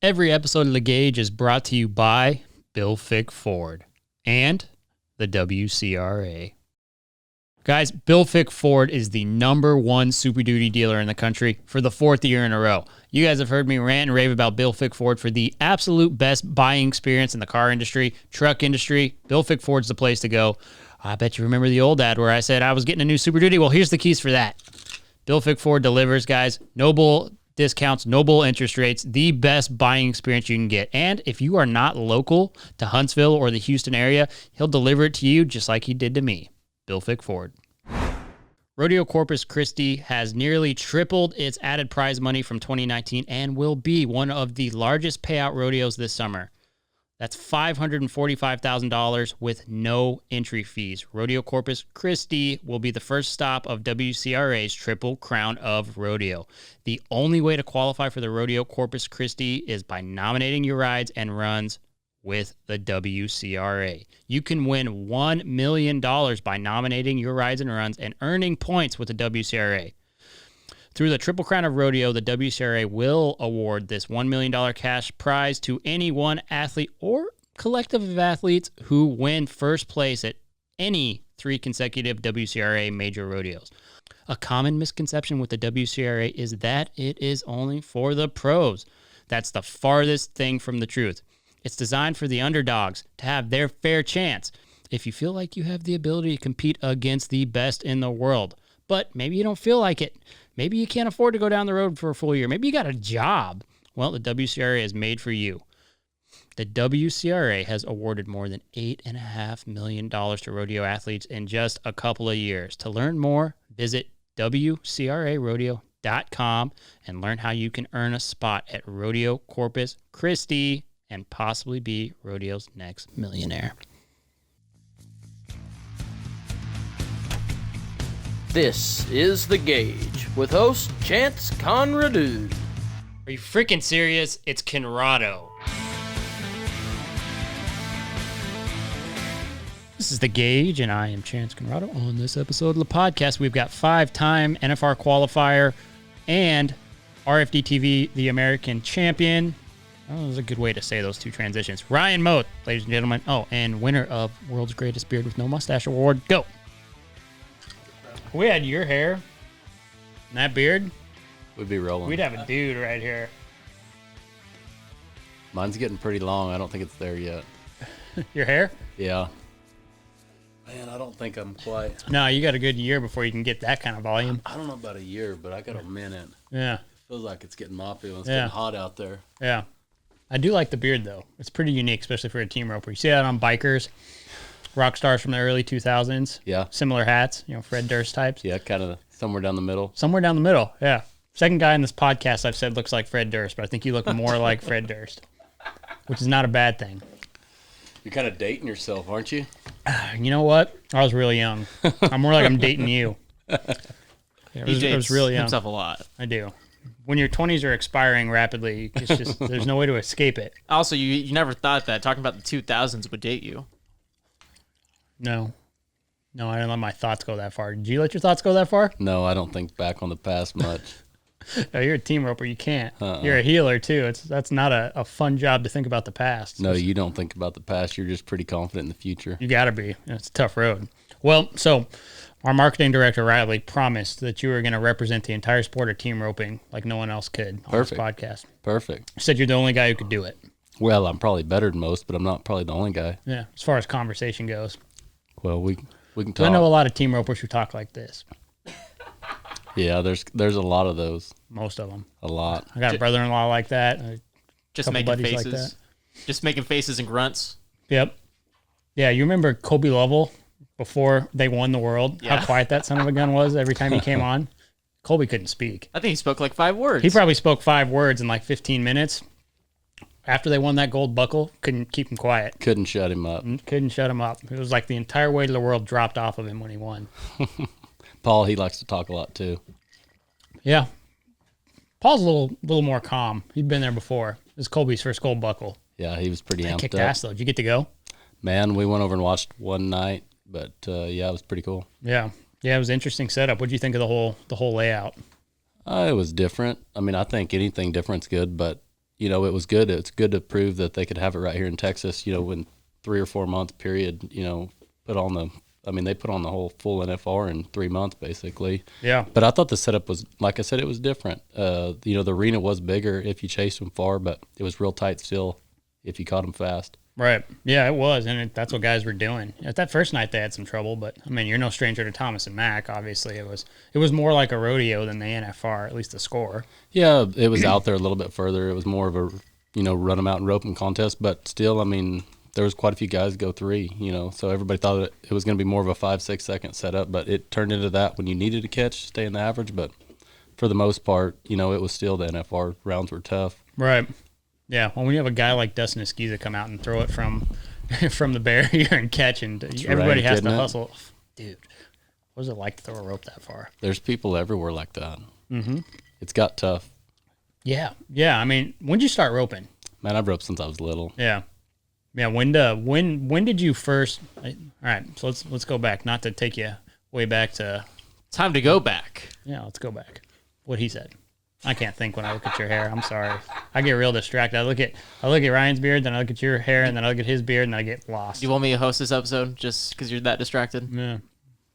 Every episode of The Gauge is brought to you by Bill Fick Ford and the WCRA. Guys, Bill Fick Ford is the #1 Super Duty dealer in the country for the 4th year in a row. You guys have heard me rant and rave about Bill Fick Ford for the absolute best buying experience in the car industry, truck industry. Bill Fick Ford's the place to go. I bet you remember the old ad where I said I was getting a new Super Duty. Well, here's the keys for that. Bill Fick Ford delivers, guys. No bull discounts, no bull interest rates, the best buying experience you can get. And if you are not local to Huntsville or the Houston area, he'll deliver it to you just like he did to me. Bill Fick Ford. Rodeo Corpus Christi has nearly tripled its added prize money from 2019 and will be one of the largest payout rodeos this summer. That's $545,000 with no entry fees. Rodeo Corpus Christi will be the first stop of WCRA's Triple Crown of Rodeo. The only way to qualify for the Rodeo Corpus Christi is by nominating your rides and runs with the WCRA. You can win $1 million by nominating your rides and runs and earning points with the WCRA. Through the Triple Crown of Rodeo, the WCRA will award this $1 million cash prize to any one athlete or collective of athletes who win first place at any 3 consecutive WCRA major rodeos. A common misconception with the WCRA is that it is only for the pros. That's the farthest thing from the truth. It's designed for the underdogs to have their fair chance. If you feel like you have the ability to compete against the best in the world, but maybe you don't feel like it. Maybe you can't afford to go down the road for a full year. Maybe you got a job. Well, the WCRA is made for you. The WCRA has awarded more than $8.5 million to rodeo athletes in just a couple of years. To learn more, visit WCRArodeo.com and learn how you can earn a spot at Rodeo Corpus Christi and possibly be rodeo's next millionaire. This is The Gauge with host Chance Conradu. Are you freaking serious? It's Conrado. This is The Gauge, and I am Chance Conrado. On this episode of the podcast, we've got 5-time NFR Qualifier and RFD TV, the American champion. Oh, that was a good way to say those two transitions. Ryan Motes, ladies and gentlemen. Oh, and winner of World's Greatest Beard with No Mustache Award. Go. We had your hair and that beard. We'd be rolling. We'd have a dude right here. Mine's getting pretty long. I don't think it's there yet. Your hair? Yeah. Man, I don't think I'm quite. No, you got a good year before you can get that kind of volume. I don't know about a year, but I got a minute. Yeah. It feels like it's getting moppy when it's getting hot out there. Yeah. I do like the beard, though. It's pretty unique, especially for a team roper. You see that on bikers, rock stars from the early 2000s. Yeah. Similar hats, Fred Durst types. Yeah, kind of somewhere down the middle. Somewhere down the middle, yeah. Second guy in this podcast I've said looks like Fred Durst, but I think you look more like Fred Durst, which is not a bad thing. You're kind of dating yourself, aren't you? You know what? I was really young. I'm more like I'm dating you. He dates really young. himself a lot. I do. When your 20s are expiring rapidly, it's just there's no way to escape it. Also, you never thought that talking about the 2000s would date you. No, I didn't let my thoughts go that far. Did you let your thoughts go that far? No, I don't think back on the past much. No, you're a team roper. You can't. You're a healer, too. That's not a fun job to think about the past. No, you don't think about the past. You're just pretty confident in the future. You got to be. It's a tough road. Well, so our marketing director, Riley, promised that you were going to represent the entire sport of team roping like no one else could on this podcast. Perfect. You said you're the only guy who could do it. Well, I'm probably better than most, but I'm not probably the only guy. Yeah, as far as conversation goes. Well, we can talk. I know a lot of team ropers who talk like this. Yeah, there's a lot of those. Most of them. A lot. I got a brother-in-law like that. Just making faces. Like that. Just making faces and grunts. Yep. Yeah, you remember Kobe Lovell before they won the world? Yeah. How quiet that son of a gun was every time he came on? Kobe couldn't speak. I think he spoke like 5 words. He probably spoke 5 words in like 15 minutes. After they won that gold buckle, couldn't keep him quiet. Couldn't shut him up. Couldn't shut him up. It was like the entire weight of the world dropped off of him when he won. Paul, he likes to talk a lot too. Yeah. Paul's a little more calm. He'd been there before. It was Kobe's first gold buckle. Yeah, he was pretty amped Kicked up. ass, though. Did you get to go? Man, we went over and watched one night, but yeah, it was pretty cool. Yeah. Yeah, it was an interesting setup. What did you think of the whole layout? It was different. I mean, I think anything different's good, but you know, it was good. It's good to prove that they could have it right here in Texas, you know, in 3 or 4 month period, you know, they put on the whole full NFR in 3 months basically. Yeah. But I thought the setup was, like I said, it was different. You know, the arena was bigger if you chased them far, but it was real tight still if you caught them fast. Right. Yeah, it was, and that's what guys were doing. At that first night, they had some trouble, but I mean, you're no stranger to Thomas and Mack. Obviously, it was more like a rodeo than the NFR, at least the score. Yeah, it was out there a little bit further. It was more of a, you know, run them out and rope them contest, but still, I mean, there was quite a few guys go 3, you know, so everybody thought it was going to be more of a 5-6 second setup, but it turned into that when you needed to catch, stay in the average. But for the most part, you know, it was still the NFR rounds were tough. Right. Yeah. Well, when you have a guy like Dustin Esquiza come out and throw it from the barrier and catch, and everybody has to hustle. Dude, what is it like to throw a rope that far? There's people everywhere like that. Mm-hmm. It's got tough. Yeah. Yeah. I mean, when did you start roping? Man, I've roped since I was little. Yeah. Yeah. When did you first? All right. So let's go back. Not to take you way back to. Time to go back. Yeah. Let's go back. What he said. I can't think when I look at your hair. I'm sorry. I get real distracted. I look at Ryan's beard, then I look at your hair, and then I look at his beard, and I get lost. You want me to host this episode just because you're that distracted? Yeah.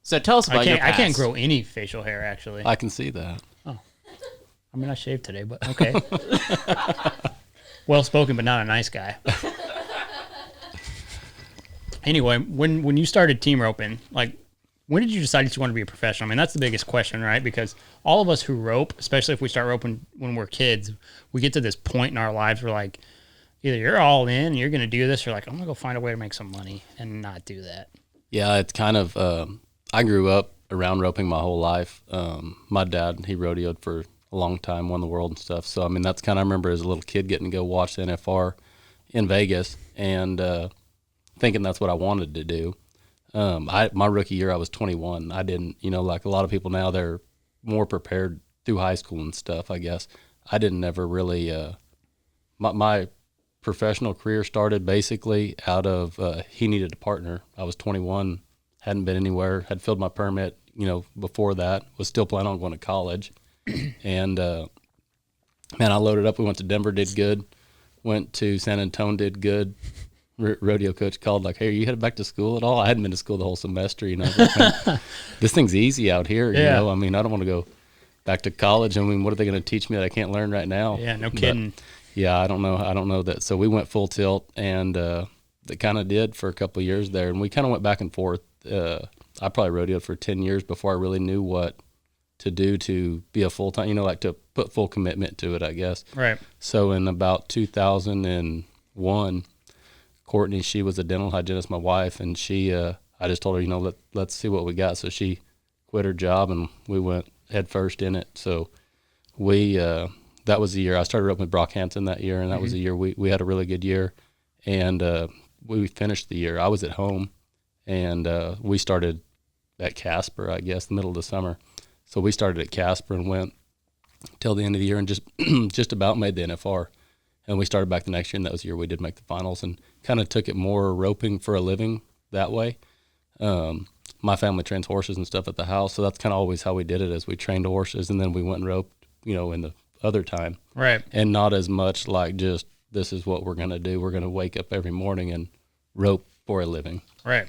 So tell us about your past. I can't grow any facial hair, actually. I can see that. Oh. I mean, I shaved today, but okay. Well spoken, but not a nice guy. Anyway, when you started team roping, like, when did you decide that you want to be a professional? I mean, that's the biggest question, right? Because all of us who rope, especially if we start roping when we're kids, we get to this point in our lives where, like, either you're all in and you're going to do this, or like, I'm going to go find a way to make some money and not do that. Yeah, it's kind of, I grew up around roping my whole life. My dad, he rodeoed for a long time, won the world and stuff. So, I mean, that's kind of, I remember as a little kid getting to go watch the NFR in Vegas and thinking that's what I wanted to do. My rookie year, I was 21. I didn't, you know, like a lot of people now, they're more prepared through high school and stuff, I guess. I didn't ever really, my professional career started basically out of, he needed a partner. I was 21, hadn't been anywhere, had filled my permit, you know, before that, was still planning on going to college. And, man, I loaded up. We went to Denver, did good. Went to San Antonio, did good. Rodeo coach called like, hey, are you headed back to school at all? I hadn't been to school the whole semester, you know. This thing's easy out here, you know. I mean, I don't want to go back to college. I mean, what are they going to teach me that I can't learn right now? Yeah, no kidding. But, yeah, I don't know that. So we went full tilt, and that kind of did for a couple of years there. And we kind of went back and forth. I probably rodeoed for 10 years before I really knew what to do to be a full-time, you know, like to put full commitment to it, I guess. Right. So in about 2001, Courtney, she was a dental hygienist, my wife, and she, I just told her, you know, let's see what we got. So she quit her job, and we went head first in it. So we, that was the year I started up with Brockhampton that year, and that was the year we had a really good year, and we finished the year. I was at home, and we started at Casper, I guess, the middle of the summer. So we started at Casper and went till the end of the year, and just about made the NFR. And we started back the next year, and that was the year we did make the finals, and kind of took it more roping for a living that way. My family trains horses and stuff at the house, so that's kind of always how we did it, as we trained horses, and then we went and roped, you know, in the other time. Right. And not as much like just, this is what we're going to do. We're going to wake up every morning and rope for a living. Right.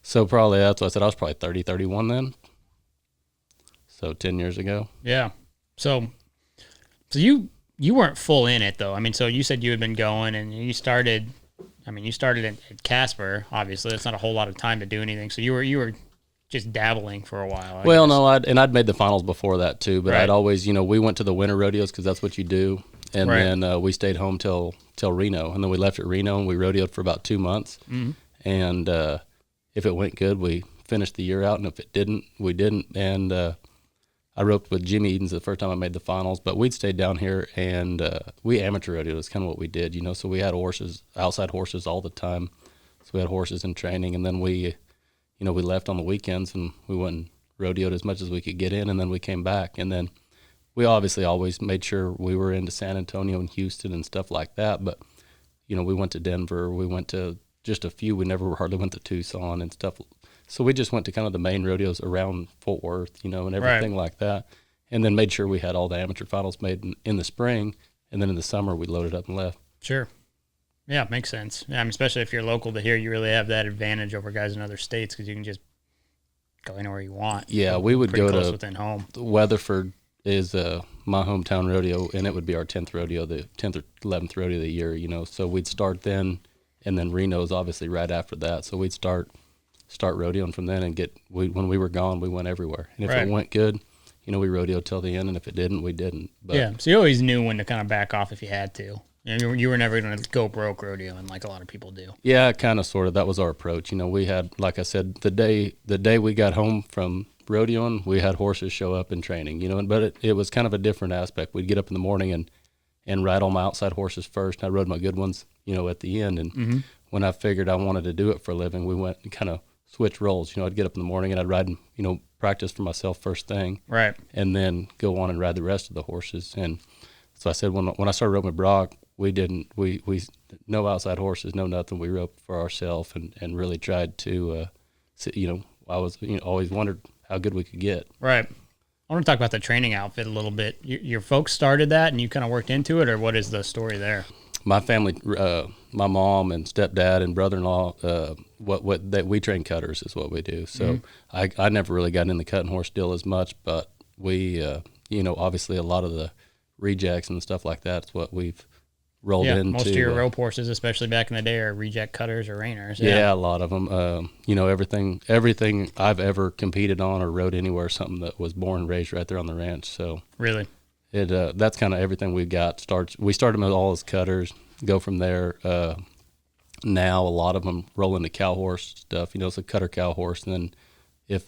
So probably, that's what I said, I was probably 30, 31 then. So 10 years ago. Yeah. So you weren't full in it, though. I mean, so you said you had been going, and you started at Casper. Obviously, that's not a whole lot of time to do anything. So you were just dabbling for a while. Well, no, I'd made the finals before that too, but Right. I'd always, you know, we went to the winter rodeos because that's what you do, and Right. then we stayed home till Reno, and then we left at Reno and we rodeoed for about 2 months, and if it went good, we finished the year out, and if it didn't, we didn't, and I roped with Jimmy Edens the first time I made the finals, but we'd stayed down here, and we amateur rodeoed is kind of what we did, you know, so we had horses, outside horses all the time, so we had horses in training, and then we left on the weekends, and we went and rodeoed as much as we could get in, and then we came back, and then we obviously always made sure we were into San Antonio and Houston and stuff like that, but, you know, we went to Denver, we went to just a few, we never hardly went to Tucson and stuff. So we just went to kind of the main rodeos around Fort Worth, you know, and everything like that, and then made sure we had all the amateur finals made in the spring, and then in the summer we loaded up and left. Sure. Yeah, makes sense. Yeah, I mean, especially if you're local to here, you really have that advantage over guys in other states because you can just go anywhere you want. Yeah, we would Pretty go close to within home. Weatherford is my hometown rodeo, and it would be our 10th rodeo, the 10th or 11th rodeo of the year, you know. So we'd start then, and then Reno's obviously right after that. So we'd start rodeoing from then, and when we were gone, we went everywhere. And if Right. it went good, you know, we rodeoed till the end, and if it didn't, we didn't. But Yeah, so you always knew when to kind of back off if you had to. You were never going to go broke rodeoing like a lot of people do. yeah, kind of, sort of. That was our approach. You know, we had, like I said, the day we got home from rodeoing, we had horses show up in training, you know, but it was kind of a different aspect. We'd get up in the morning and ride all my outside horses first. I rode my good ones, you know, at the end. And when I figured I wanted to do it for a living, we went and kind of switched roles. You know, I'd get up in the morning and I'd ride, you know, practice for myself first thing. Right. And then go on and ride the rest of the horses. And so I said, when I started roping with Brock, we no outside horses, no nothing. We roped for ourselves and really tried to, you know, I was, you know, always wondered how good we could get. Right. I want to talk about the training outfit a little bit. Your folks started that and you kind of worked into it, or what is the story there? My family, my mom and stepdad and brother-in-law, we train cutters is what we do. So I never really got in the cutting horse deal as much, but we, you know, obviously a lot of the rejects and stuff like that is what we've rolled into. Most of your rope horses, especially back in the day, are reject cutters or reiners. Yeah, a lot of them. You know, everything I've ever competed on or rode anywhere, something that was born and raised right there on the ranch. So Really? that's kind of everything we got. We started them all as cutters, go from there. Now a lot of them roll into cow horse stuff. You know, it's a cutter cow horse, and then if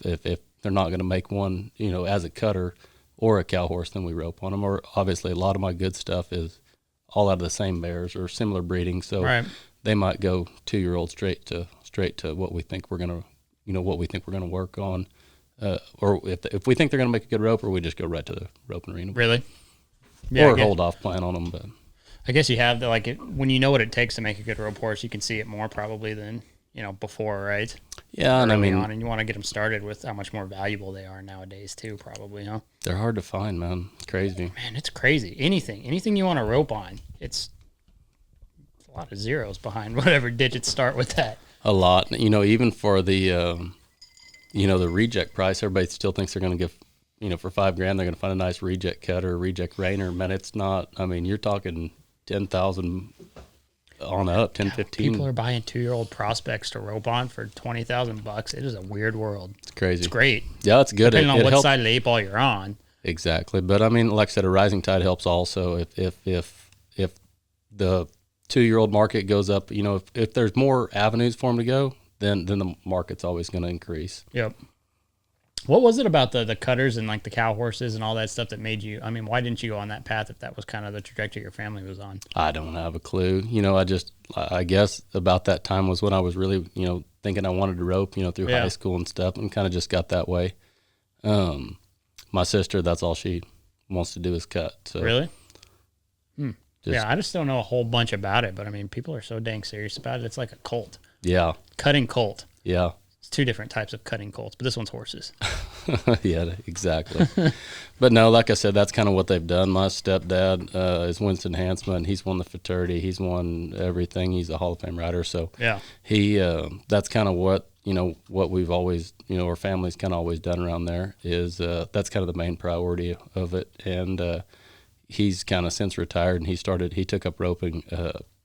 they're not going to make one, you know, as a cutter or a cow horse, then we rope on them. Or obviously a lot of my good stuff is all out of the same mares or similar breeding. So they might go 2-year-old straight to what we think we're gonna, you know, what we think we're gonna work on, or if we think they're gonna make a good roper, we just go right to the roping arena. Really? Yeah. Or hold off plan on them. But I guess you have when you know what it takes to make a good rope horse, you can see it more probably than, you know, before, right? Yeah, and I mean, and you want to get them started with how much more valuable they are nowadays too, probably, huh? They're hard to find, man. It's crazy. Man, it's crazy. Anything you want to rope on, it's a lot of zeros behind whatever digits start with that. A lot, you know, even for the, you know, the reject price, everybody still thinks they're going to give, you know, for $5,000 they're going to find a nice reject cutter, reject reiner. Man, it's not. I mean, you're talking 10,000 on up, 10, 15. People are buying 2-year-old prospects to rope on for $20,000. It is a weird world. It's crazy. It's great. Yeah, it's good. Depending on what helps. side of the 8-ball you're on. Exactly, but I mean, like I said, a rising tide helps also. If the 2-year-old market goes up, you know, if there's more avenues for them to go, then the market's always going to increase. Yep. What was it about the cutters and like the cow horses and all that stuff that made you, I mean, why didn't you go on that path if that was kind of the trajectory your family was on? I don't have a clue. You know, I guess about that time was when I was really, you know, thinking I wanted to rope, you know, through high school and stuff, and kind of just got that way. My sister, that's all she wants to do is cut. So Really? Yeah, I just don't know a whole bunch about it, but I mean, people are so dang serious about it. It's like a cult. Yeah. Cutting colt. Yeah. It's 2 different types of cutting colts, but this one's horses. Yeah, exactly. But no, like I said, that's kind of what they've done. My stepdad is Winston Hansman. He's won the fraternity. He's won everything. He's a Hall of Fame rider. So Yeah. he, that's kind of what, you know, what we've always, you know, our family's kind of always done around there is that's kind of the main priority of it. And he's kind of since retired, and he took up roping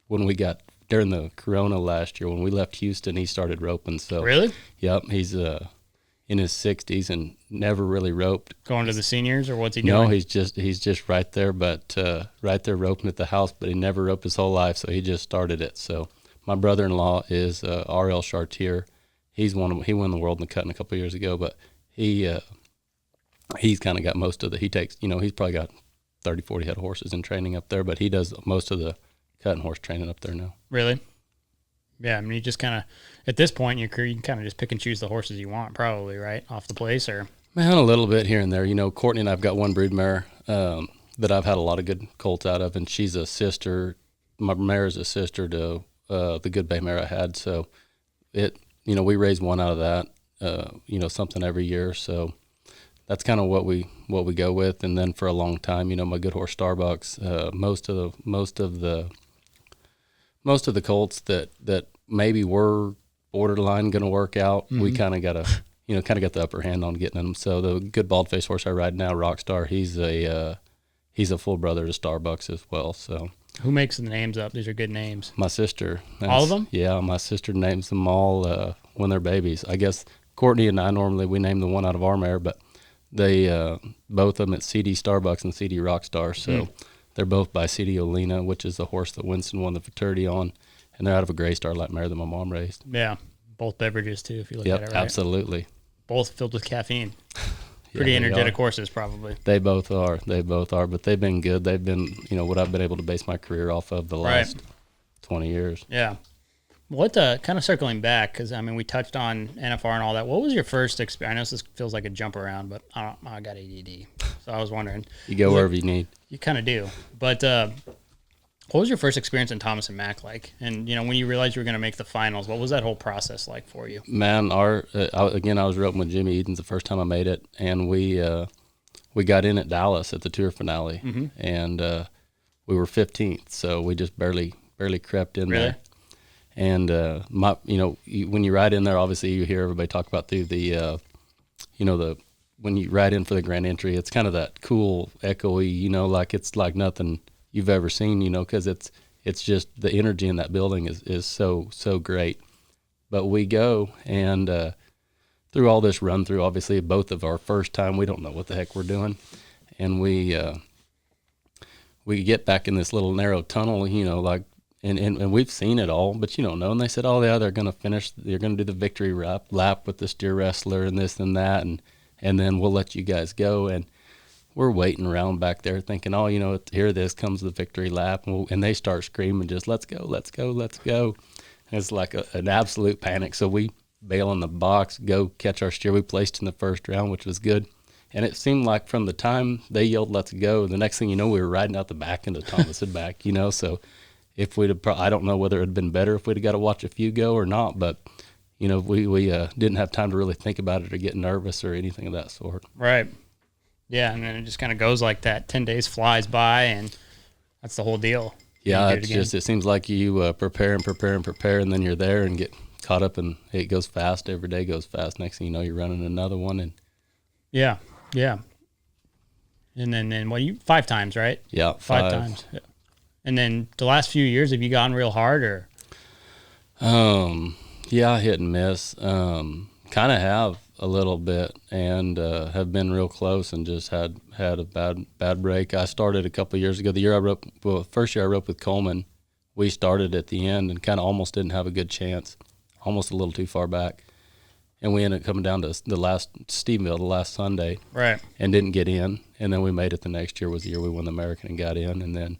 when we got during the Corona last year. When we left Houston, he started roping. So Really? Yep, he's in his 60s and never really roped. Going to the seniors, or what's he doing? No, he's just right there, but right there roping at the house. But he never roped his whole life, so he just started it. So my brother-in-law is R.L. Chartier. He won the world in the cutting a couple of years ago, but he's kind of got most of the. He takes, you know, he's probably got 30, 40 head of horses in training up there, but he does most of the cutting horse training up there now. Really? Yeah, I mean, you just kind of, at this point in your career, you can kind of just pick and choose the horses you want, probably, right? Off the place, or? Man, a little bit here and there. You know, Courtney and I've got one brood mare that I've had a lot of good colts out of, and she's a sister. My mare is a sister to the good bay mare I had. So it, you know, we raise one out of that, you know, something every year. So that's kind of what we go with. And then for a long time, you know, my good horse Starbucks, most of the colts that maybe were borderline going to work out, we kind of got the upper hand on getting them. So the good bald face horse I ride now, Rockstar, he's a full brother to Starbucks as well. So Who makes the names up? These are good names. my sister. All of them? Yeah, my sister names them all when they're babies. I guess Courtney and I normally we name the one out of our mare, but they both of them it's CD Starbucks and CD Rockstar. So they're both by CD Olena, which is the horse that Winston won the fraternity on, and they're out of a Gray Starlight mare that my mom raised. Yeah, both beverages too, if you look at it right. Absolutely. Both filled with caffeine. Pretty energetic horses, probably. They both are, but they've been good. They've been, you know, what I've been able to base my career off of the last 20 years. Yeah. What, kind of circling back, because, I mean, we touched on NFR and all that. What was your first experience? I know this feels like a jump around, but I got ADD. So I was wondering. You go wherever you need. You kind of do. But what was your first experience in Thomas and Mack like? And, you know, when you realized you were going to make the finals, what was that whole process like for you? Man, I was roping with Jimmy Edens the first time I made it, and we got in at Dallas at the tour finale, and we were 15th, so we just barely crept in there. And when you ride in there, obviously you hear everybody talk about through the, when you ride in for the grand entry, it's kind of that cool, echoey, you know, like it's like nothing you've ever seen, you know, because it's just the energy in that building is so great. But we go and through all this run through, obviously both of our first time, we don't know what the heck we're doing, and we get back in this little narrow tunnel, you know, like and we've seen it all, but you don't know. And they said, oh yeah, they're going to do the victory lap with the steer wrestler and this and that, and then we'll let you guys go. And we're waiting around back there thinking, oh, you know, here this comes the victory lap. And they start screaming, just let's go, let's go, let's go. And it's like an absolute panic. So we bail in the box, go catch our steer. We placed in the first round, which was good. And it seemed like from the time they yelled, let's go, the next thing you know, we were riding out the back into Thomas and back, you know. So if we'd have, I don't know whether it had been better if we'd have got to watch a few go or not, but, you know, we didn't have time to really think about it or get nervous or anything of that sort. Right. Yeah, and then it just kind of goes like that. 10 days flies by, and that's the whole deal. Yeah, it seems like you prepare, and then you're there and get caught up, and it goes fast. Every day goes fast. Next thing you know, you're running another one. And yeah. And then 5 times, right? Yeah, 5 times. Yeah. And then the last few years, have you gone real hard or? Yeah, hit and miss. Kind of have a little bit, and have been real close, and just had a bad break. I started a couple of years ago. First year I roped with Coleman, we started at the end and kind of almost didn't have a good chance, almost a little too far back, and we ended up coming down to Stephenville the last Sunday, right? And didn't get in, and then we made it the next year. Was the year we won the American and got in, and then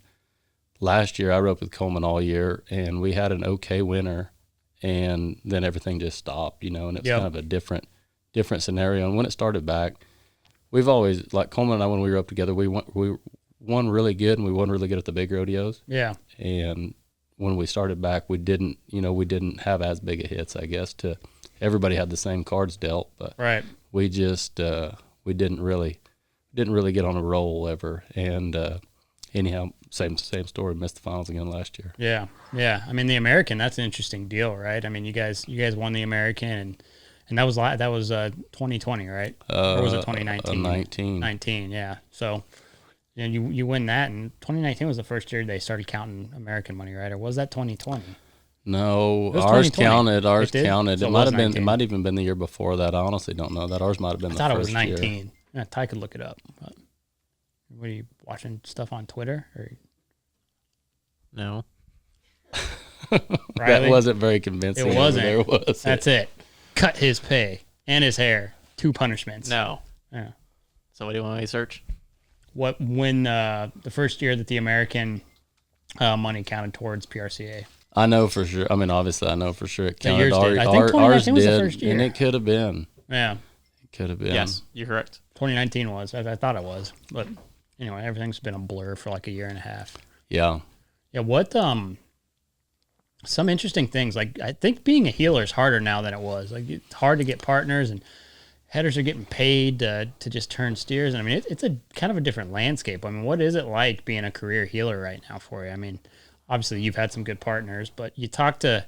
last year I roped with Coleman all year, and we had an okay winter, and then everything just stopped, you know, and it's kind of a different scenario. And when it started back, we've always, like Coleman and I, when we roped together, we won really good, and we won really good at the big rodeos. Yeah. And when we started back, we didn't have as big a hits, I guess. Everybody had the same cards dealt, but we just we didn't really get on a roll ever. And anyhow, same story. Missed the finals again last year. Yeah. I mean, the American, that's an interesting deal, right? I mean, you guys won the American, and that was 2020, right? Or was it 2019? 19, yeah. So, you win that, and 2019 was the first year they started counting American money, right? Or was that 2020? No, ours counted. So it might have been. It might even been the year before that. I honestly don't know that. Ours might have been the first year. I thought it was 19. Yeah, Ty could look it up. But what are you watching stuff on Twitter? Or? No. That wasn't very convincing. It wasn't. There was. That's it. Cut his pay and his hair. 2 punishments. No. Yeah. So what do you want me to search? When the first year that the American money counted towards PRCA? I know for sure. I mean, obviously, I know for sure it counted. I think 2019 ours was the first year. And it could have been. Yeah. It could have been. Yes, you're correct. 2019 was. I thought it was. But anyway, everything's been a blur for like a year and a half. Yeah. Yeah, what some interesting things, like I think being a healer is harder now than it was. Like it's hard to get partners, and headers are getting paid to just turn steers. And I mean, it's a kind of a different landscape. I mean, what is it like being a career healer right now for you? I mean, obviously you've had some good partners, but you talk to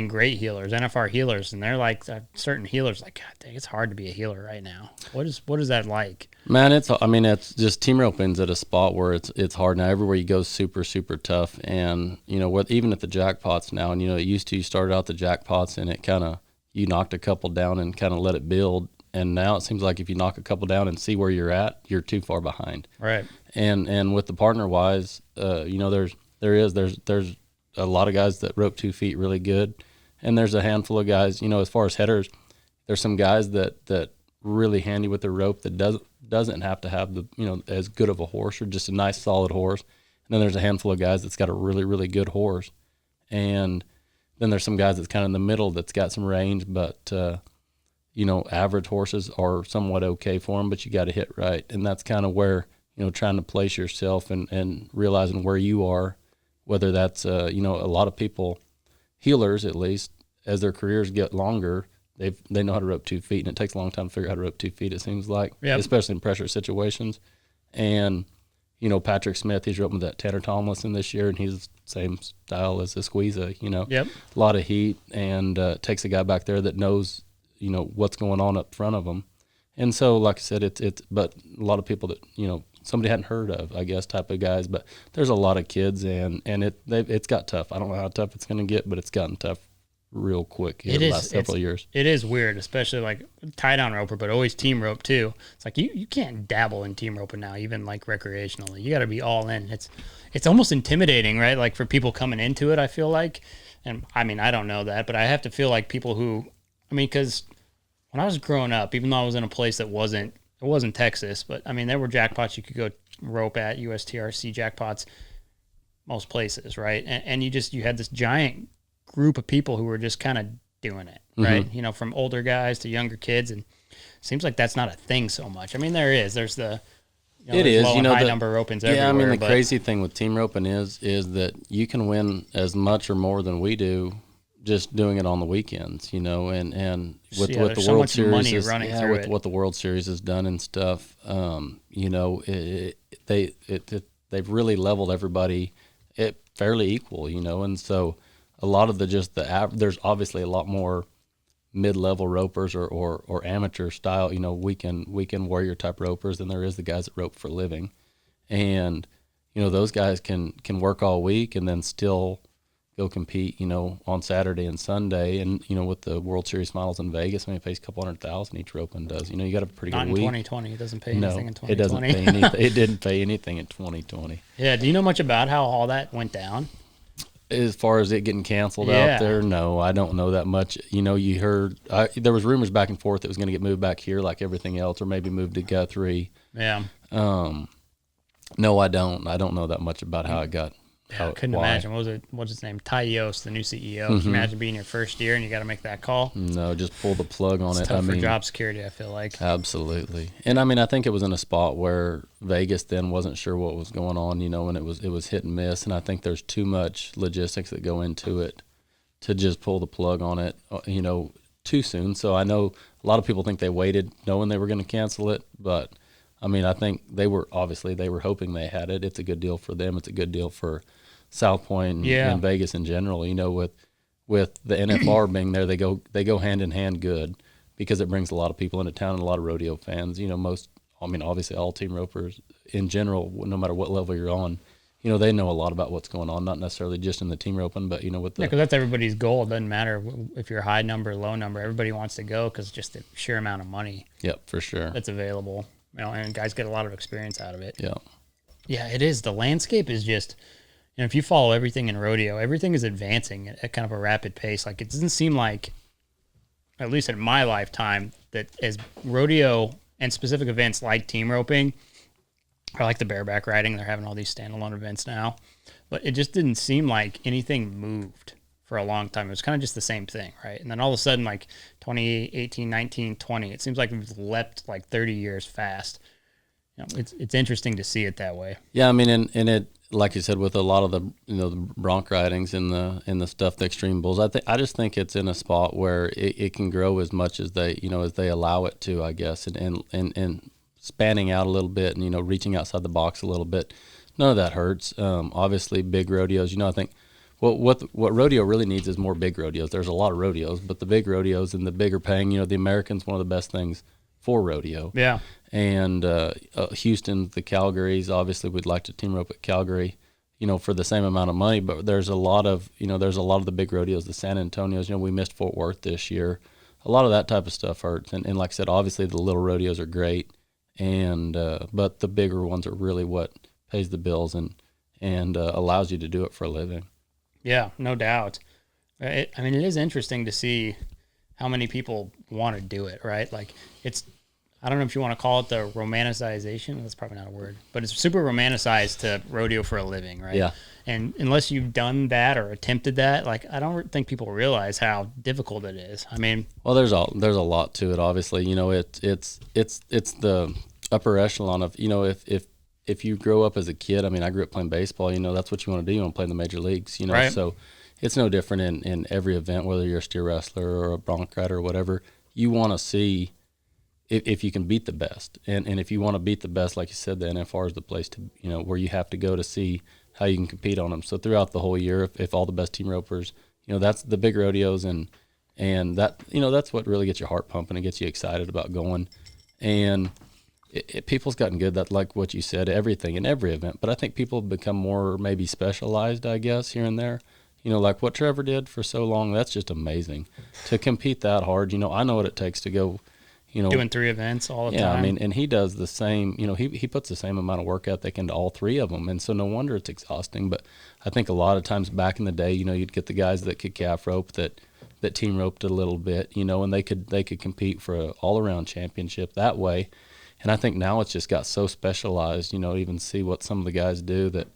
great healers, NFR healers, and they're like certain healers like, God dang, it's hard to be a healer right now. What is that like? Man, it's just team roping's at a spot where it's hard now. Everywhere you go is super, super tough. And, even at the jackpots now, and, it used to, you started out the jackpots and it kind of, you knocked a couple down and kind of let it build. And now it seems like if you knock a couple down and see where you're at, you're too far behind. Right. And with the partner wise, there's a lot of guys that rope 2 feet really good. And there's a handful of guys, as far as headers, there's some guys that really handy with the rope that doesn't have to have the, as good of a horse or just a nice solid horse. And then there's a handful of guys that's got a really, really good horse. And then there's some guys that's kind of in the middle that's got some range, but, average horses are somewhat okay for them, but you got to hit right. And that's kind of where, trying to place yourself and realizing where you are, whether that's, a lot of people, healers at least, as their careers get longer, they know how to rope 2 feet, and it takes a long time to figure out how to rope 2 feet, it seems like, especially in pressure situations. And, Patrick Smith, he's roping with that Tanner Tomlinson this year, and he's the same style as a Squeeza, a lot of heat, and takes a guy back there that knows, what's going on up front of him. And so, like I said, it's but a lot of people that, somebody hadn't heard of, I guess, type of guys, but there's a lot of kids, and it's got tough. I don't know how tough it's going to get, but it's gotten tough real quick in the last several years. It is weird, especially like tie-down roper, but always team rope too. It's like you can't dabble in team roping now, even like recreationally. You got to be all in. It's almost intimidating, right? Like for people coming into it, I feel like, and I mean, I don't know that, but I have to feel like people who, because when I was growing up, even though I was in a place that it wasn't Texas, but I mean, there were jackpots you could go rope at, USTRC jackpots, most places, right? And you had this giant group of people who were just kind of doing it, right? Mm-hmm. From older guys to younger kids, and it seems like that's not a thing so much. I mean, there's the low and high number ropings everywhere. Yeah, I mean, the crazy thing with team roping is that you can win as much or more than we do just doing it on the weekends, and with the so World much Series, money running through with it. what the World Series has done and stuff, they've really leveled everybody fairly equal, and so a lot of there's obviously a lot more mid-level ropers or amateur style, weekend warrior type ropers than there is the guys that rope for a living, and those guys can work all week and then still go compete, on Saturday and Sunday. And, with the World Series finals in Vegas, it pays a couple $100,000 each roping does. You got a pretty good week. Not in 2020. It doesn't pay anything in 2020. It doesn't pay anything. It didn't pay anything in 2020. Yeah. Do you know much about how all that went down? As far as it getting canceled out there, no, I don't know that much. You heard there was rumors back and forth it was going to get moved back here like everything else, or maybe moved to Guthrie. Yeah. No, I don't. I don't know that much about how it got. I couldn't imagine. What's his name? Ty Yost, the new CEO. Can you imagine being your first year and you got to make that call? No, just pull the plug on it. It's tough for job security, I feel like. Absolutely. And I think it was in a spot where Vegas then wasn't sure what was going on, and it was hit and miss. And I think there's too much logistics that go into it to just pull the plug on it, too soon. So I know a lot of people think they waited knowing they were going to cancel it, but I think they were hoping they had it. It's a good deal for them. It's a good deal for South Point and Vegas in general. With the NFR being there, they go hand in hand good because it brings a lot of people into town and a lot of rodeo fans. Obviously all team ropers in general, no matter what level you're on, they know a lot about what's going on, not necessarily just in the team roping, but because that's everybody's goal. It doesn't matter if you're high number, low number. Everybody wants to go because just the sheer amount of money. Yep, for sure. That's available. And guys get a lot of experience out of it. Yeah. Yeah, it is. The landscape is just, if you follow everything in rodeo, everything is advancing at kind of a rapid pace. Like, it doesn't seem like, at least in my lifetime, that as rodeo and specific events like team roping, or like the bareback riding, they're having all these standalone events now, but it just didn't seem like anything moved for a long time. It was kind of just the same thing, right? And then all of a sudden, like 2018, 19, 20, it seems like we've leapt like 30 years fast. It's interesting to see it that way. Yeah, and like you said, with a lot of the the bronc ridings and the stuff, the extreme bulls, I just think it's in a spot where it can grow as much as they as they allow it to, I guess, and spanning out a little bit and reaching outside the box a little bit. None of that hurts. Obviously, big rodeos. I think what rodeo really needs is more big rodeos. There's a lot of rodeos, but the big rodeos and the bigger paying. The American's one of the best things for rodeo. Yeah. And Houston, the Calgarys, obviously we'd like to team rope at Calgary, for the same amount of money. But there's a lot of the big rodeos, the San Antonios. We missed Fort Worth this year. A lot of that type of stuff hurts. And like I said, obviously the little rodeos are great, and but the bigger ones are really what pays the bills and allows you to do it for a living. Yeah, no doubt. It is interesting to see how many people want to do it, right? Like I don't know if you want to call it the romanticization. That's probably not a word, but it's super romanticized to rodeo for a living, right? Yeah. And unless you've done that or attempted that, I don't think people realize how difficult it is. Well, there's a lot to it. Obviously, it's the upper echelon of if you grow up as a kid. I grew up playing baseball. That's what you want to do. You want to play in the major leagues. Right. So it's no different in every event, whether you're a steer wrestler or a bronc rider or whatever. You want to see if you can beat the best, and if you want to beat the best, like you said, the NFR is the place to where you have to go to see how you can compete on them. So throughout the whole year, if all the best team ropers, that's the big rodeos, and that that's what really gets your heart pumping and gets you excited about going. And people's gotten good, that like what you said, everything in every event. But I think people have become more maybe specialized, I guess, here and there. Like what Trevor did for so long, that's just amazing. To compete that hard, I know what it takes to go, doing 3 events all the time. Yeah, and he does the same, he puts the same amount of work ethic into all 3 of them. And so no wonder it's exhausting. But I think a lot of times back in the day, you'd get the guys that could calf rope, that team roped a little bit, and they could compete for an all-around championship that way. And I think now it's just got so specialized, even see what some of the guys do that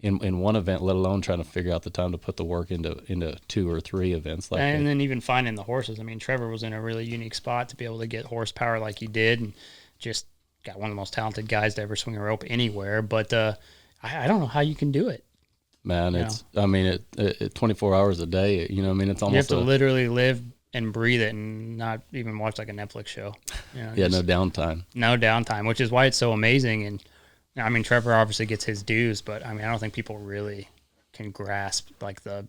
in one event, let alone trying to figure out the time to put the work into 2 or 3 events. Then even finding the horses. Trevor was in a really unique spot to be able to get horsepower like he did, and just got one of the most talented guys to ever swing a rope anywhere. But I don't know how you can do it. Man, it's 24 hours a day. It's almost you have to literally live and breathe it and not even watch like a Netflix show. Yeah, no downtime. No downtime, which is why it's so amazing. And Trevor obviously gets his dues, but I don't think people really can grasp like the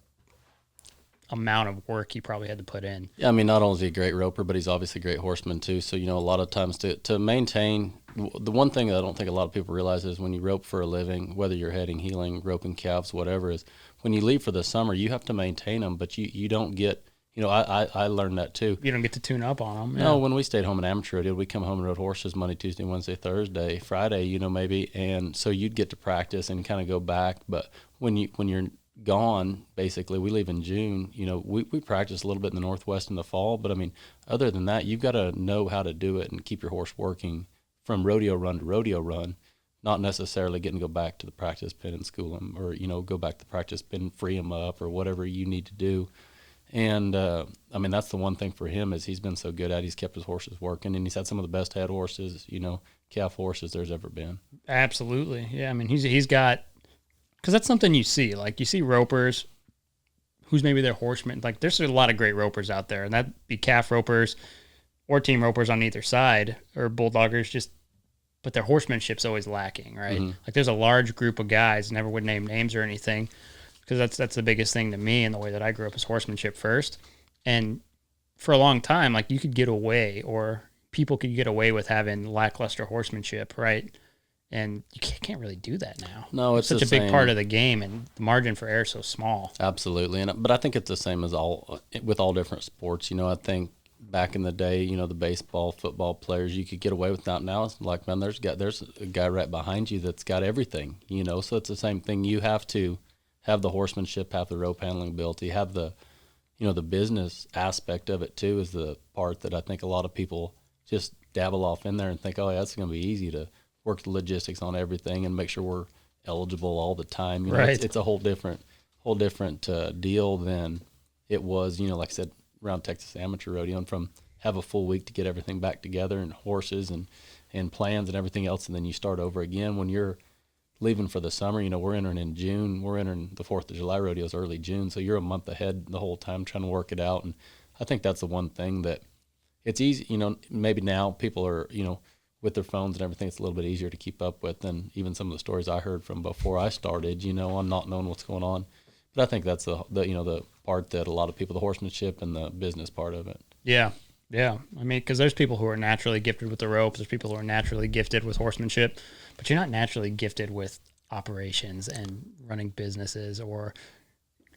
amount of work he probably had to put in. Yeah, not only is he a great roper, but he's obviously a great horseman too. So, a lot of times to maintain, the one thing that I don't think a lot of people realize is when you rope for a living, whether you're heading, heeling, roping calves, whatever, is when you leave for the summer, you have to maintain them, but you don't get, I learned that too. You don't get to tune up on them. Yeah. No, when we stayed home in amateur rodeo, we'd come home and rode horses Monday, Tuesday, Wednesday, Thursday, Friday, maybe. And so you'd get to practice and kind of go back. But when you're gone, basically, we leave in June, we practice a little bit in the Northwest in the fall. But, other than that, you've got to know how to do it and keep your horse working from rodeo run to rodeo run, not necessarily getting to go back to the practice pen and school him or, go back to the practice pen and free him up or whatever you need to do. And, that's the one thing for him is he's been so good at it. He's kept his horses working, and he's had some of the best head horses, calf horses there's ever been. Absolutely. Yeah, he's got – because that's something you see. Like, you see ropers who's maybe their horseman. Like, there's a lot of great ropers out there, and that'd be calf ropers or team ropers on either side or bulldoggers, but their horsemanship's always lacking, right? Mm-hmm. Like, there's a large group of guys, never would name names or anything, because that's the biggest thing to me and the way that I grew up is horsemanship first. And for a long time, like, you could get away, or people could get away with having lackluster horsemanship, right? And you can't really do that now. No, it's such a big part of the game, and the margin for error is so small. Absolutely, but I think it's the same as with all different sports. I think back in the day, the baseball, football players, you could get away with that. Now it's like, man, there's a guy right behind you that's got everything. So it's the same thing. You have to have the horsemanship, have the rope handling ability, have the, the business aspect of it too is the part that I think a lot of people just dabble off in there and think, oh, yeah, it's going to be easy to work the logistics on everything and make sure we're eligible all the time. Right. It's a whole different deal than it was, like I said, around Texas Amateur Rodeo, and from have a full week to get everything back together and horses and plans and everything else, and then you start over again when you're leaving for the summer, we're entering in June. We're entering the 4th of July rodeos early June. So you're a month ahead the whole time trying to work it out. And I think that's the one thing that it's easy, maybe now people are, with their phones and everything, it's a little bit easier to keep up with than even some of the stories I heard from before I started, on not knowing what's going on. But I think that's the part that a lot of people, the horsemanship and the business part of it. Yeah. Yeah. I mean, because there's people who are naturally gifted with the ropes. There's people who are naturally gifted with horsemanship, but you're not naturally gifted with operations and running businesses or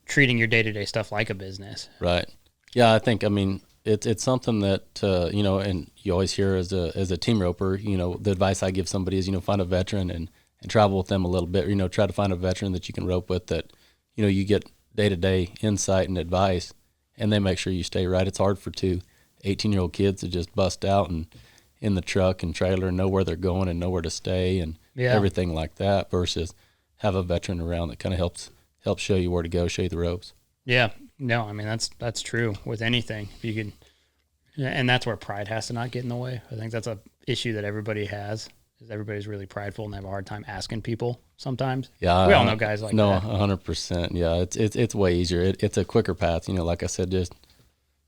treating your day-to-day stuff like a business. Right. Yeah. I think, it's something that, and you always hear as a team roper, the advice I give somebody is, find a veteran and travel with them a little bit, try to find a veteran that you can rope with that, you get day-to-day insight and advice, and they make sure you stay right. It's hard for 2 18-year-old kids to just bust out and in the truck and trailer and know where they're going and know where to stay and everything like that versus have a veteran around that kind of helps show you where to go, show you the ropes. Yeah. No, that's true with anything. If you can, and that's where pride has to not get in the way. I think that's a issue that everybody has. Is everybody's really prideful and they have a hard time asking people sometimes. Yeah, we all know guys like that. 100%. Yeah, it's way easier. It's a quicker path. Like I said,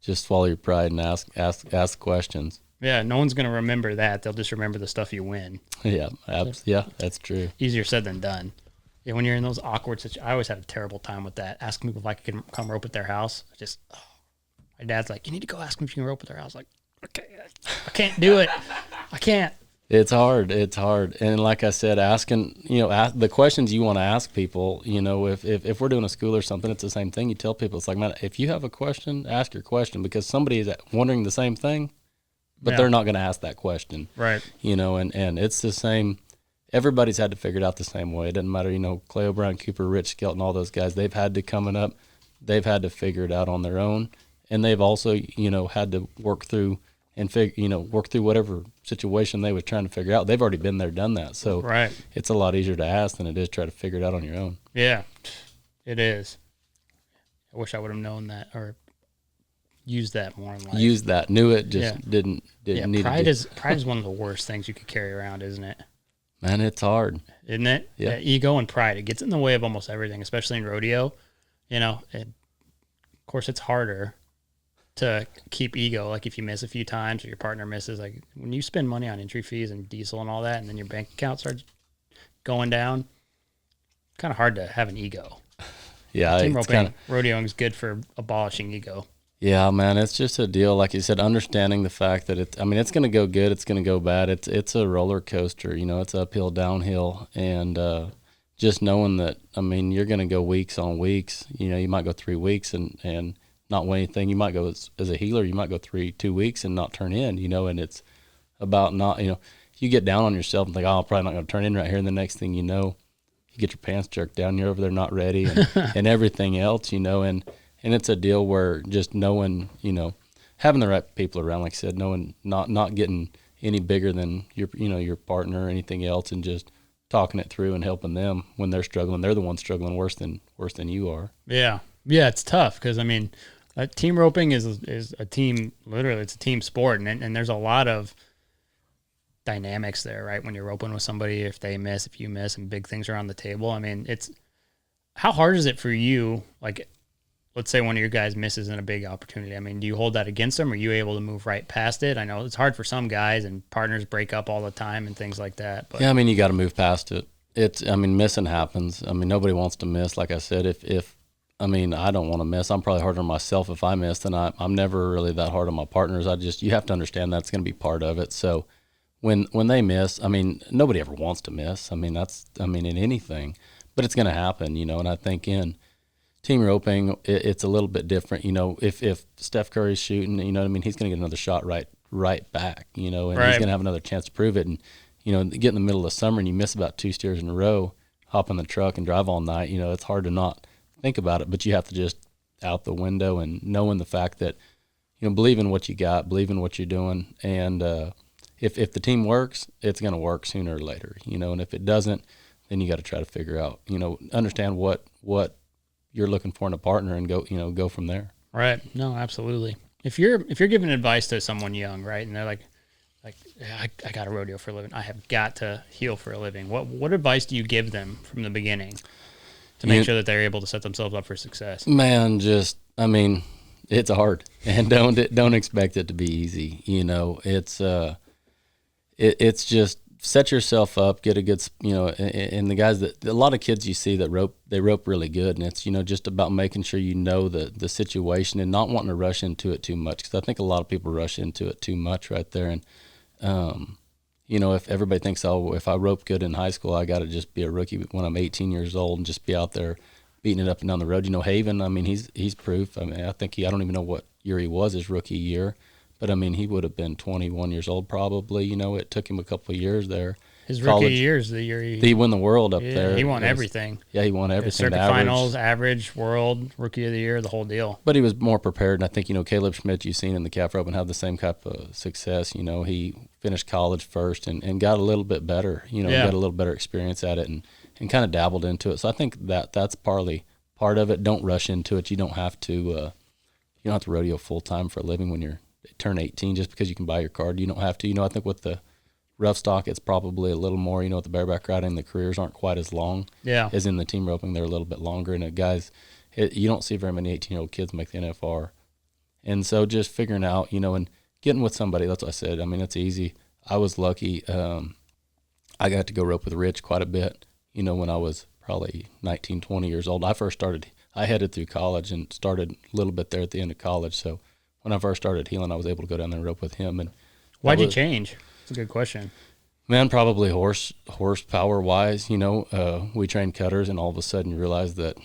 just swallow your pride and ask questions. Yeah, no one's gonna remember that. They'll just remember the stuff you win. Yeah, that's true. Easier said than done. Yeah, when you're in those awkward situations, I always had a terrible time with that. Asking people if I could come rope at their house. My dad's like, you need to go ask them if you can rope at their house. Like, okay, I can't do it. I can't. It's hard. And like I said, asking, the questions you want to ask people, if we're doing a school or something, it's the same thing. You tell people, it's like, man, if you have a question, ask your question because somebody is wondering the same thing, but they're not going to ask that question. Right. And it's the same. Everybody's had to figure it out the same way. It doesn't matter, Clay O'Brien, Cooper, Rich Skelton, all those guys, they've had to coming up, they've had to figure it out on their own. And they've also, had to work through and work through whatever situation they were trying to figure out. They've already been there, done that. So it's a lot easier to ask than it is try to figure it out on your own. Yeah, it is. I wish I would have known that or used that more in life. Used that, knew it, just didn't need pride it. Pride is one of the worst things you could carry around, isn't it? Man, it's hard. Isn't it? Yeah. Ego and pride, it gets in the way of almost everything, especially in rodeo. Of course, it's harder to keep ego. Like if you miss a few times or your partner misses, like when you spend money on entry fees and diesel and all that, and then your bank account starts going down, kind of hard to have an ego. Yeah. Team roping, rodeoing is good for abolishing ego. Yeah, man, it's just a deal. Like you said, understanding the fact that it's going to go good. It's going to go bad. It's a roller coaster, it's uphill, downhill. And, just knowing that, you're going to go weeks on weeks, you might go 3 weeks and not win anything. You might go as a healer, you might go 2 weeks and not turn in, and it's about not, you get down on yourself and think, I'm probably not going to turn in right here. And the next thing you know, you get your pants jerked down, you're over there not ready and, and everything else, and it's a deal where just knowing, having the right people around, like I said, knowing not getting any bigger than your partner or anything else and just talking it through and helping them when they're struggling. They're the ones struggling worse than you are. Yeah. Yeah, it's tough because, team roping is a team, literally, it's a team sport. And there's a lot of dynamics there, right? When you're roping with somebody, if they miss, if you miss, and big things are on the table. How hard is it for you, like, let's say one of your guys misses in a big opportunity. Do you hold that against them? Or are you able to move right past it? I know it's hard for some guys and partners break up all the time and things like that. But yeah, you got to move past it. Missing happens. Nobody wants to miss. Like I said, if I don't want to miss. I'm probably harder on myself if I miss than I'm never really that hard on my partners. You have to understand that's going to be part of it. So when they miss, nobody ever wants to miss. That's in anything, but it's going to happen, and I think in team roping, it's a little bit different. If Steph Curry's shooting, he's going to get another shot right back, and he's going to have another chance to prove it. And, get in the middle of summer and you miss about 2 steers in a row, hop in the truck and drive all night, it's hard to not think about it, but you have to just out the window and knowing the fact that, believe in what you got, believe in what you're doing. And if the team works, it's going to work sooner or later, and if it doesn't, then you got to try to figure out, understand what you're looking for in a partner and go from there. Right. No, absolutely. If you're giving advice to someone young, right, and they're like, like, yeah, I got to rodeo for a living. I have got to heel for a living. What advice do you give them from the beginning to make sure that they're able to set themselves up for success? Man, it's hard, and don't expect it to be easy. It's just set yourself up, get a good, and the guys a lot of kids you see that rope really good, and it's, just about making sure the situation and not wanting to rush into it too much, because I think a lot of people rush into it too much right there. And, if everybody thinks, oh, if I rope good in high school, I got to just be a rookie when I'm 18 years old and just be out there beating it up and down the road. Haven, he's proof. I don't even know what year he was his rookie year. But, he would have been 21 years old probably. It took him a couple of years there. His rookie year is the year he won the world up there. He won everything. Yeah, he won everything. Circuit finals, average, world, rookie of the year, the whole deal. But he was more prepared. And I think, Caleb Schmidt, you've seen in the calf rope and had the same type of success. He finished college first and got a little bit better, got a little better experience at it and kind of dabbled into it. So I think that's partly part of it. Don't rush into it. You don't have to rodeo full time for a living when you're turn 18 just because you can buy your card. You don't have to. I think with the rough stock, it's probably a little more, with the bareback riding, the careers aren't quite as long as in the team roping. They're a little bit longer. And guys, you don't see very many 18-year-old kids make the NFR. And so just figuring out, and getting with somebody, that's what I said. It's easy. I was lucky. I got to go rope with Rich quite a bit, when I was probably 19, 20 years old. I headed through college and started a little bit there at the end of college. So when I first started healing, I was able to go down there and rope with him. And why'd you change? That's a good question. Man, probably horsepower wise. We trained cutters, and all of a sudden you realize that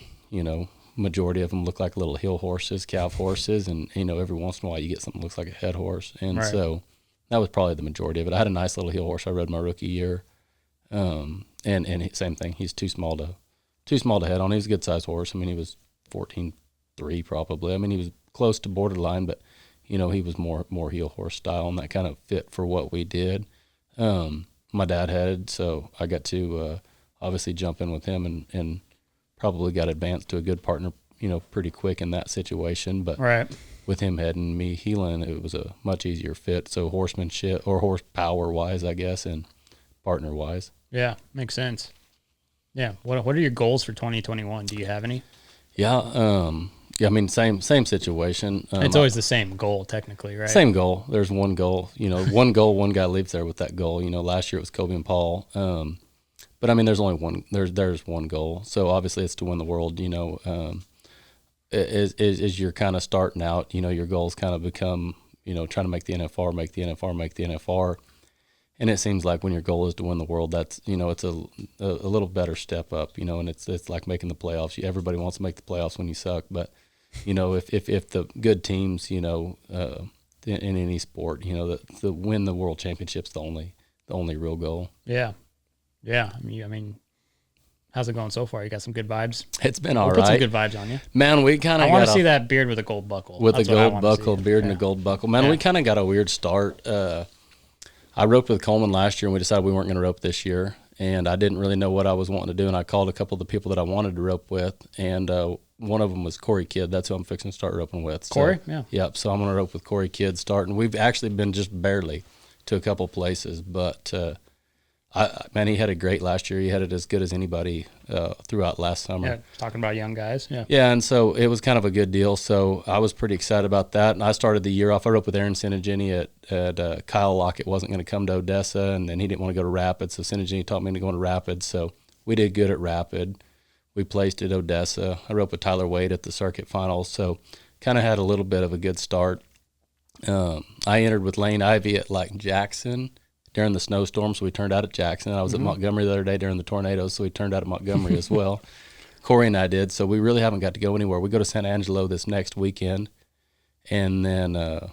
majority of them look like little hill horses, calf horses, and every once in a while you get something that looks like a head horse, and so that was probably the majority of it. I had a nice little hill horse I rode my rookie year, and same thing. He's too small to head on. He's a good sized horse. He was 14.3 probably. He was close to borderline, but he was more heel horse style, and that kind of fit for what we did. My dad headed, so I got to obviously jump in with him and probably got advanced to a good partner, pretty quick in that situation. But with him heading, me healing, it was a much easier fit. So horsemanship or horsepower wise, I guess, and partner wise. Yeah, makes sense. Yeah. What are your goals for 2021? Do you have any? Yeah. Same situation. It's always the same goal, technically, right? Same goal. There's one goal. One goal. One guy leaves there with that goal. Last year it was Kobe and Paul. But there's only one. There's one goal. So obviously it's to win the world. As you're kind of starting out, your goals kind of become, trying to make the NFR, make the NFR. And it seems like when your goal is to win the world, that's, it's a little better step up, and it's like making the playoffs. Everybody wants to make the playoffs when you suck, but if the good teams, in any sport, the win the world championship's the only real goal. Yeah. Yeah. How's it going so far? You got some good vibes? It's been all right. Put some good vibes on you. Man, we kind of I want to see that beard with a gold buckle. With a gold buckle, beard and a gold buckle. Man, we kind of got a weird start. I roped with Coleman last year, and we decided we weren't going to rope this year. And I didn't really know what I was wanting to do, and I called a couple of the people that I wanted to rope with, and one of them was Corey Kidd. That's who I'm fixing to start roping with. Corey? Yeah. Yep, so I'm going to rope with Corey Kidd starting. We've actually been just barely to a couple places, but he had a great last year. He had it as good as anybody throughout last summer. Yeah, talking about young guys. Yeah. Yeah, and so it was kind of a good deal. So I was pretty excited about that. And I started the year off. I roped with Aaron Sinigini at Kyle Lockett wasn't going to come to Odessa, and then he didn't want to go to Rapid. So Sinigini taught me to go to Rapid. So we did good at Rapid. We placed at Odessa. I roped with Tyler Wade at the circuit finals. So kind of had a little bit of a good start. I entered with Lane Ivey at Jackson during the snowstorm, so we turned out at Jackson. I was at Montgomery the other day during the tornadoes, so we turned out at Montgomery as well. Corey and I did, so we really haven't got to go anywhere. We go to San Angelo this next weekend, and then kind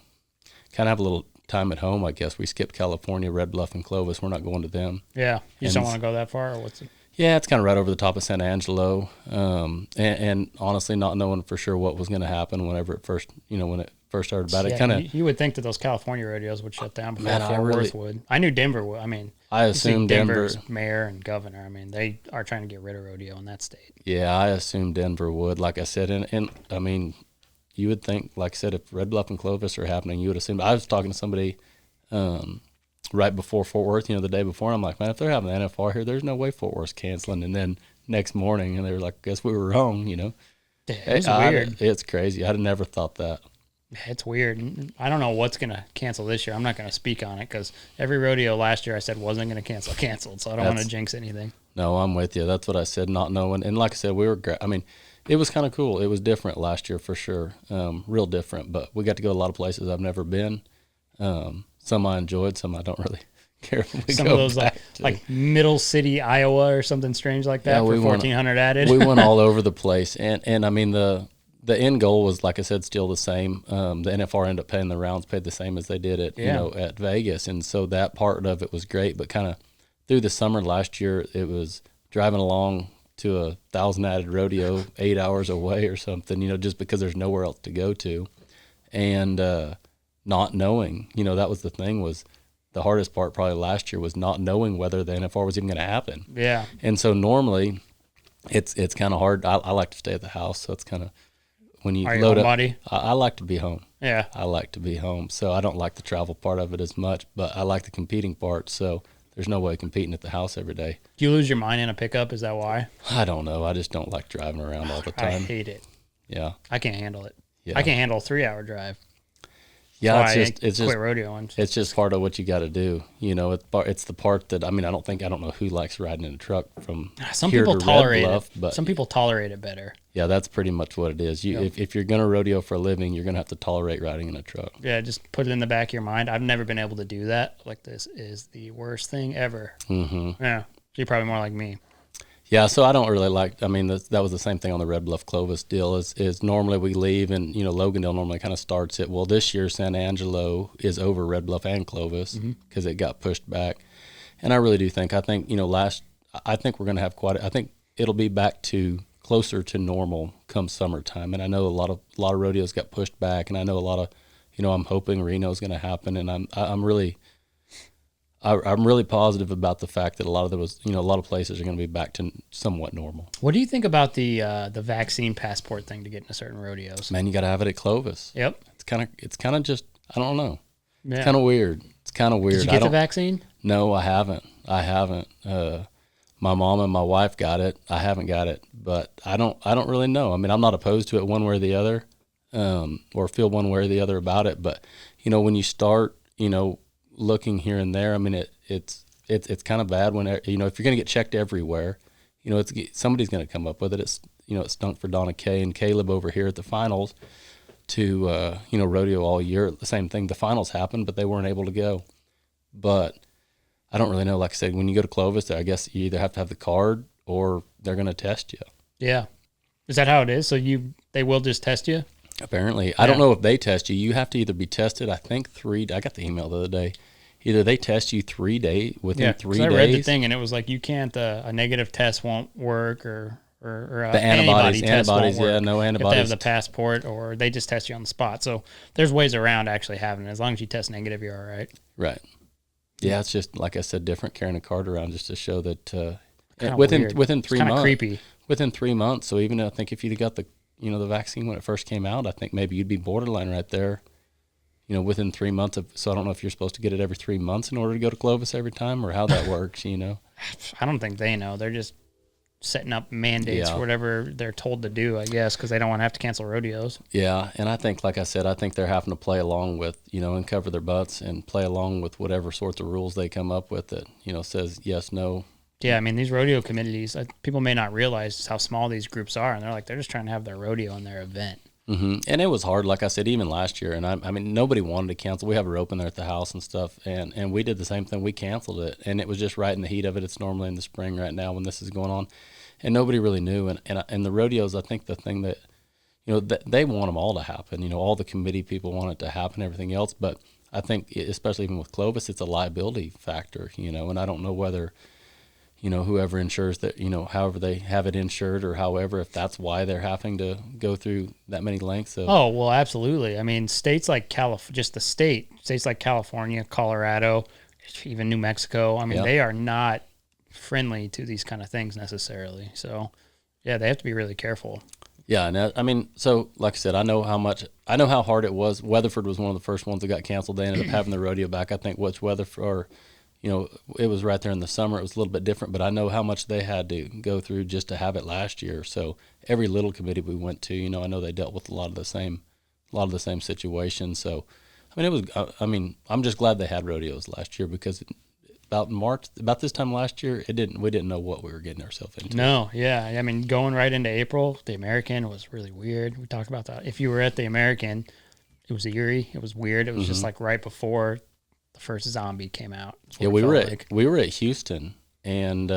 of have a little time at home, I guess. We skipped California, Red Bluff, and Clovis. We're not going to them. Yeah. You just don't want to go that far, or what's it? Yeah, it's kind of right over the top of San Angelo, and honestly not knowing for sure what was going to happen whenever it first, when it first started about it. Kind of. You would think that those California rodeos would shut down before Fort Worth would. I knew Denver would. I assumed Denver's mayor and governor. They are trying to get rid of rodeo in that state. Yeah, I assumed Denver would. Like I said, and you would think, like I said, if Red Bluff and Clovis are happening, you would assume. I was talking to somebody right before Fort Worth, the day before. I'm like, man, if they're having the NFR here, there's no way Fort Worth's canceling. And then next morning, and they were like, guess we were wrong, Yeah, it's weird. It's crazy. I'd have never thought that. It's weird. I don't know what's going to cancel this year. I'm not going to speak on it because every rodeo last year I said wasn't going to cancel, canceled. So I don't want to jinx anything. No, I'm with you. That's what I said, not knowing. And like I said, it was kind of cool. It was different last year for sure, real different. But we got to go to a lot of places I've never been. Some I enjoyed, some I don't really care if we some go of those back like Middle City, Iowa, or something strange like that for 1,400 added. We went all over the place, and I mean the end goal was, like I said, still the same. The NFR ended up paying the rounds, paid the same as they did at Vegas, and so that part of it was great. But kind of through the summer last year, it was driving along to 1,000 added rodeo 8 hours away or something, just because there's nowhere else to go to, and not knowing, that was the thing, was the hardest part probably last year was not knowing whether the NFR was even going to happen. Yeah. And so normally it's kind of hard. I like to stay at the house. So it's kind of, when you load up, I like to be home. Yeah. I like to be home. So I don't like the travel part of it as much, but I like the competing part. So there's no way competing at the house every day. Do you lose your mind in a pickup? Is that why? I don't know. I just don't like driving around all the time. I hate it. Yeah. I can't handle it. Yeah. I can't handle a 3-hour drive. Yeah, it's just rodeoing. It's just part of what you got to do. It's the part that I don't know who likes riding in a truck from some here people to tolerate Red Bluff, it. but some people tolerate it better. Yeah, that's pretty much what it is. If you're gonna rodeo for a living, you're gonna have to tolerate riding in a truck. Yeah, just put it in the back of your mind. I've never been able to do that. Like, this is the worst thing ever. Mm-hmm. Yeah, you're probably more like me. Yeah, so I don't really like. I mean, that was the same thing on the Red Bluff Clovis deal. Is normally we leave, and Logandale normally kind of starts it. Well, this year San Angelo is over Red Bluff and Clovis because it got pushed back, and I really do think. I think I think we're going to have I think it'll be back to closer to normal come summertime. And I know a lot of rodeos got pushed back, and I know a lot of, I'm hoping Reno's going to happen, and I'm really positive about the fact that a lot of places are going to be back to somewhat normal. What do you think about the vaccine passport thing to get into certain rodeos? Man, you got to have it at Clovis. Yep. It's kind of just, I don't know. Yeah. It's kind of weird. Did you get the vaccine? No, I haven't. My mom and my wife got it. I haven't got it, but I don't really know. I mean, I'm not opposed to it one way or the other, or feel one way or the other about it. But when you start, looking here and there, I mean, it's kind of bad when if you're going to get checked everywhere, somebody's going to come up with it. It's it stunk for Donna Kay and Caleb over here at the finals to rodeo all year. The same thing. The finals happened, but they weren't able to go. But I don't really know. Like I said, when you go to Clovis, I guess you either have to have the card or they're going to test you. Yeah. Is that how it is? So they will just test you? Apparently. I don't know if they test you. You have to either be tested, I think I got the email the other day. Either they test you within 3 days. I read the thing and it was like, you can't, a negative test won't work or the antibodies test won't work. Yeah, no antibodies. If they have the passport, or they just test you on the spot. So there's ways around actually having it. As long as you test negative, you're all right. Right. Yeah, it's just, like I said, different carrying a card around just to show that within 3 months. Creepy. Within 3 months. So even I think if you'd got the vaccine when it first came out, I think maybe you'd be borderline right there, within 3 months so I don't know if you're supposed to get it every 3 months in order to go to Clovis every time or how that works, I don't think they know. They're just setting up mandates for whatever they're told to do, I guess, because they don't want to have to cancel rodeos. Yeah, and I think, like I said, they're having to play along with, and cover their butts and play along with whatever sorts of rules they come up with that, says yes, no. Yeah, I mean, these rodeo committees, people may not realize how small these groups are, and they're just trying to have their rodeo in their event. Mm-hmm. And it was hard, like I said, even last year. And I mean, nobody wanted to cancel. We have a rope in there at the house and stuff, and we did the same thing. We canceled it, and it was just right in the heat of it. It's normally in the spring right now when this is going on, and nobody really knew. And the rodeos, I think the thing that, they want them all to happen. All the committee people want it to happen, everything else. But I think, especially even with Clovis, it's a liability factor. And I don't know whether, whoever insures that, however they have it insured or however, if that's why they're having to go through that many lengths of. Oh, well, absolutely. I mean, states like states like California, Colorado, even New Mexico, I mean, they are not friendly to these kind of things necessarily. So, yeah, they have to be really careful. Yeah, and I mean, so like I said, I know how hard it was. Weatherford was one of the first ones that got canceled. They ended up having the rodeo back. I think which Weatherford, it was right there in the summer. It was a little bit different, but I know how much they had to go through just to have it last year. So every little committee we went to, I know they dealt with a lot of the same situations. So, I mean, I'm just glad they had rodeos last year because about this time last year, we didn't know what we were getting ourselves into. No, yeah. I mean, going right into April, the American was really weird. We talked about that. If you were at the American, it was eerie. It was weird. It was just like right before the first zombie came out. Yeah, we were at Houston, and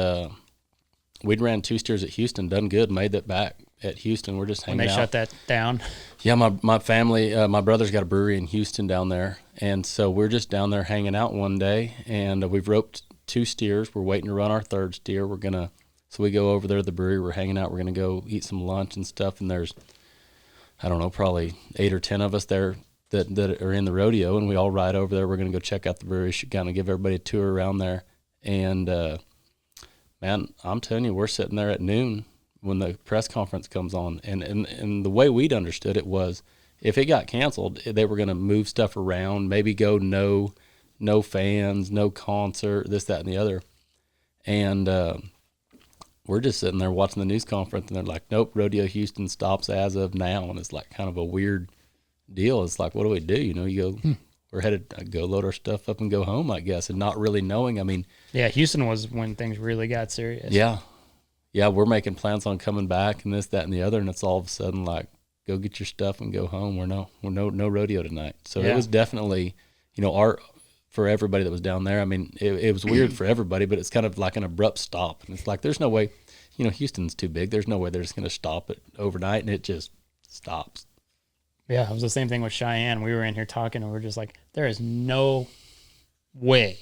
we'd ran 2 steers at Houston, done good, made it back at Houston. We're just hanging out. When they shut that down? Yeah, my family, my brother's got a brewery in Houston down there, and so we're just down there hanging out one day, and we've roped 2 steers. We're waiting to run our 3rd steer. So we go over there to the brewery. We're hanging out. We're gonna go eat some lunch and stuff. And there's, I don't know, probably 8 or 10 of us there that are in the rodeo, and we all ride over there. We're gonna go check out the brewery, kind of give everybody a tour around there. And man, I'm telling you, we're sitting there at noon when the press conference comes on, and the way we'd understood it was if it got canceled, they were going to move stuff around, maybe go no fans, no concert, this, that, and the other. And we're just sitting there watching the news conference, and they're like, nope, Rodeo Houston stops as of now. And it's like kind of a weird deal. It's like, what do we do? You go, we're headed to go load our stuff up and go home, I guess, and not really knowing. I mean, yeah, Houston was when things really got serious. Yeah, we're making plans on coming back and this, that, and the other, and it's all of a sudden like, go get your stuff and go home. We're no rodeo tonight. So It was definitely, for everybody that was down there. I mean, it was weird for everybody, but it's kind of like an abrupt stop, and it's like there's no way, Houston's too big. There's no way they're just going to stop it overnight, and it just stops. Yeah, it was the same thing with Cheyenne. We were in here talking, and we were just like, there is no way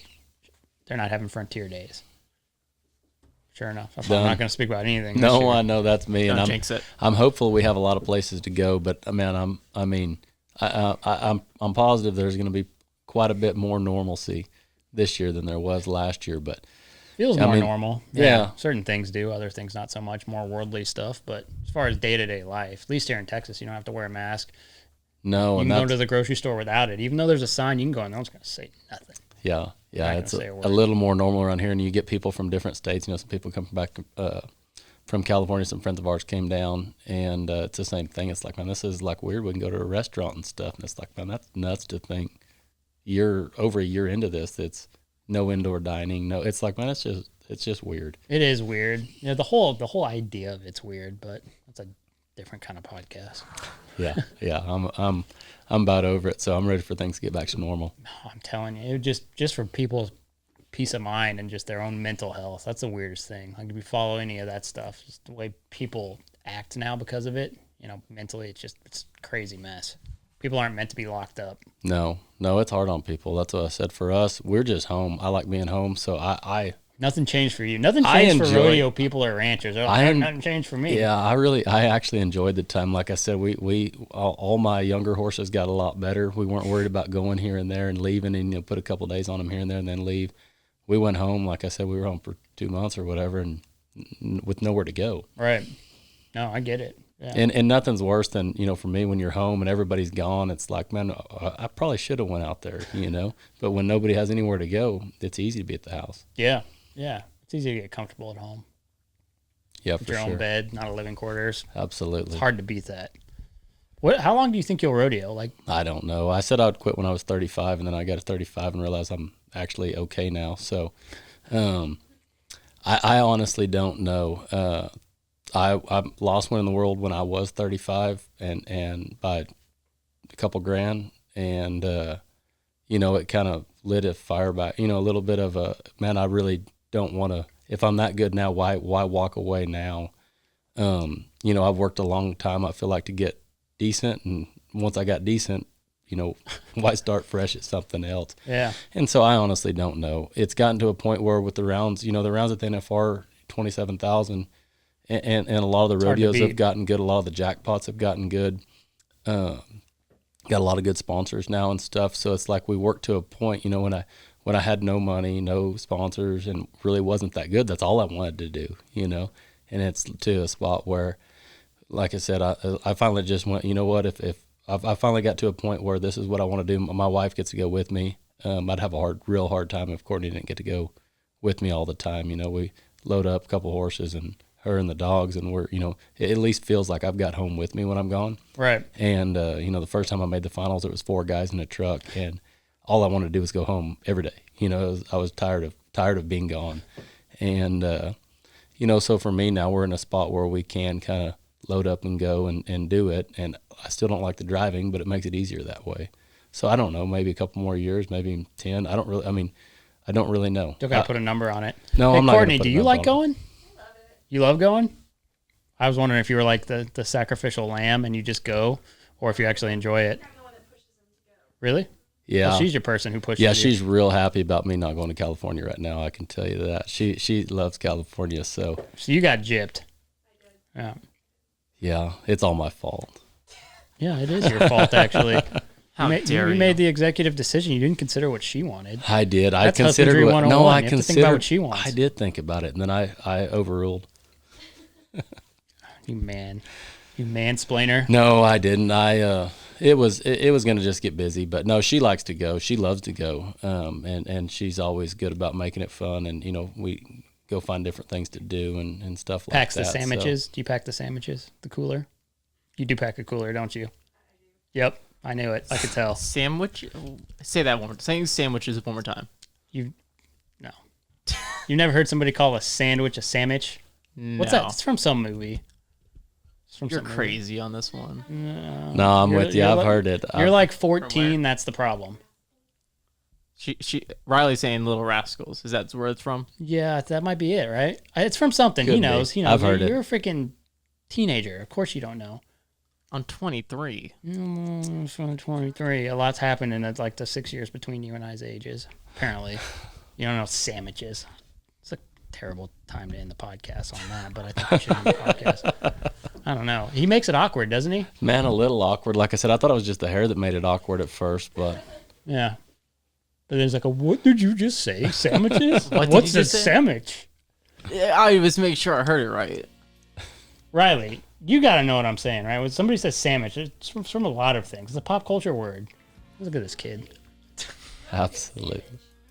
they're not having Frontier Days. Sure enough. I'm not going to speak about anything. No, I know that's me, Don't and jinx it. I'm hopeful we have a lot of places to go. But man, I'm positive there's going to be quite a bit more normalcy this year than there was last year. But feels more normal. Yeah, certain things do, other things not so much. More worldly stuff. But as far as day-to-day life, at least here in Texas, you don't have to wear a mask. No, you can go to the grocery store without it. Even though there's a sign, you can go and no one's going to say nothing. Yeah, it's a little more normal around here, and you get people from different states. Some people come back from California. Some friends of ours came down, and it's the same thing. It's like, man, this is like weird. We can go to a restaurant and stuff, and it's like, man, that's nuts to think. Over a year into this, it's no indoor dining. No, it's like, man, it's just weird. It is weird. The whole idea of it's weird, but it's a different kind of podcast. Yeah, I'm about over it, so I'm ready for things to get back to normal. No, I'm telling you, it just for people's peace of mind and just their own mental health. That's the weirdest thing. Like if you follow any of that stuff, just the way people act now because of it, mentally, it's a crazy mess. People aren't meant to be locked up. No, it's hard on people. That's what I said. For us, we're just home. I like being home, so I nothing changed for you. Nothing changed for rodeo people or ranchers. Nothing changed for me. Yeah, I actually enjoyed the time. Like I said, we all my younger horses got a lot better. We weren't worried about going here and there and leaving and put a couple of days on them here and there and then leave. We went home. Like I said, we were home for 2 months or whatever, and with nowhere to go. Right. No, I get it. Yeah. And nothing's worse than, for me, when you're home and everybody's gone, it's like, man, I probably should have went out there, But when nobody has anywhere to go, it's easy to be at the house. Yeah. Yeah. It's easy to get comfortable at home. Yeah, with your own bed, not a living quarters. Absolutely. It's hard to beat that. How long do you think you'll rodeo? I don't know. I said I'd quit when I was 35, and then I got to 35 and realized I'm actually okay now. So I honestly don't know. I lost one in the world when I was 35 and by a couple grand, and it kind of lit a fire back, a little bit of a, man, I really don't want to, if I'm that good now, why walk away now? I've worked a long time, I feel like, to get decent, and once I got decent, why start fresh at something else? Yeah. And so I honestly don't know. It's gotten to a point where with the rounds, the rounds at the NFR, 27,000, and a lot of the rodeos have gotten good. A lot of the jackpots have gotten good. Got a lot of good sponsors now and stuff. So it's like we worked to a point, when I had no money, no sponsors, and really wasn't that good. That's all I wanted to do, And it's to a spot where like I said, I finally just went, you know what, if I finally got to a point where this is what I want to do, my wife gets to go with me. I'd have a real hard time if Courtney didn't get to go with me all the time. You know, we load up a couple horses and her and the dogs, and we're, you know, it at least feels like I've got home with me when I'm gone. Right. And, you know, the first time I made the finals, it was 4 guys in a truck, and all I wanted to do was go home every day. You know, I was tired of being gone. And, you know, so for me now, we're in a spot where we can kind of load up and go and do it. And I still don't like the driving, but it makes it easier that way. So I don't know, maybe a couple more years, maybe 10. I don't really know. Don't got to put a number on it. No, hey, I'm not. Courtney, do you like going? going? I love it. You love going? I was wondering if you were like the sacrificial lamb and you just go, or if you actually enjoy it. I'm the one that pushes them to go. Really? Yeah. Well, she's your person who pushes you. Yeah, she's real happy about me not going to California right now. I can tell you that. She loves California, so you got gypped. I did. Yeah. Yeah, it's all my fault. Yeah, it is your fault, actually. How dare you? You made the executive decision. You didn't consider what she wanted. I did. That's I considered husbandry what. 101. No, I You have to considered. think about what she wants. I did think about it, and then I overruled. You mansplainer. No, I didn't. It was going to just get busy, but no, she likes to go. She loves to go, and she's always good about making it fun. And you know, we go find different things to do and stuff like Packs that. the sandwiches. So. Do you pack the sandwiches? The cooler? You do pack a cooler, don't you? Yep, I knew it. I could tell. Sandwich? Say that one more time. Saying sandwiches one more time. No. You've never heard somebody call a sandwich a sandwich? No. What's that? It's from some movie. It's from You're some crazy on this one. No, I'm with you. I've heard it. You're like 14. That's the problem. Riley's saying Little Rascals. Is that where it's from? Yeah, that might be it, right? It's from something. Could He be. knows. He knows. I've heard it. You're a freaking teenager. Of course you don't know. On 23. It's from 23. A lot's happened in like the 6 years between you and I's ages. Apparently, you don't know sandwiches. It's a terrible time to end the podcast on that, but I think we should end the podcast. I don't know. He makes it awkward, doesn't he? Man, a little awkward. Like I said, I thought it was just the hair that made it awkward at first, but Yeah. But there's like what did you just say? Sandwiches? What did What's you a just say? sandwich? I was making sure I heard it right. Riley, you got to know what I'm saying, right? When somebody says sandwich, it's from a lot of things. It's a pop culture word. Look at this kid. absolutely.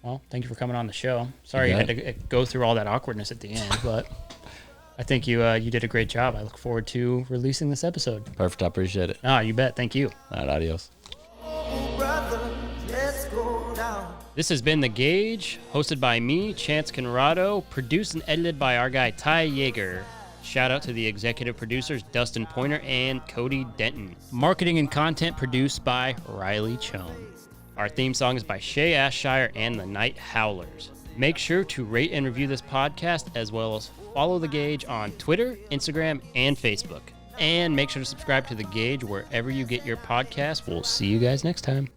Well, thank you for coming on the show. Sorry you had to go through all that awkwardness at the end, but I think you did a great job. I look forward to releasing this episode. Perfect. I appreciate it. Ah, you bet. Thank you. All right, adios. This has been The Gauge, hosted by me, Chance Conrado, produced and edited by our guy, Ty Yeager. Shout out to the executive producers, Dustin Pointer and Cody Denton. Marketing and content produced by Riley Chone. Our theme song is by Shay Ashshire and the Night Howlers. Make sure to rate and review this podcast, as well as follow The Gauge on Twitter, Instagram, and Facebook. And make sure to subscribe to The Gauge wherever you get your podcasts. We'll see you guys next time.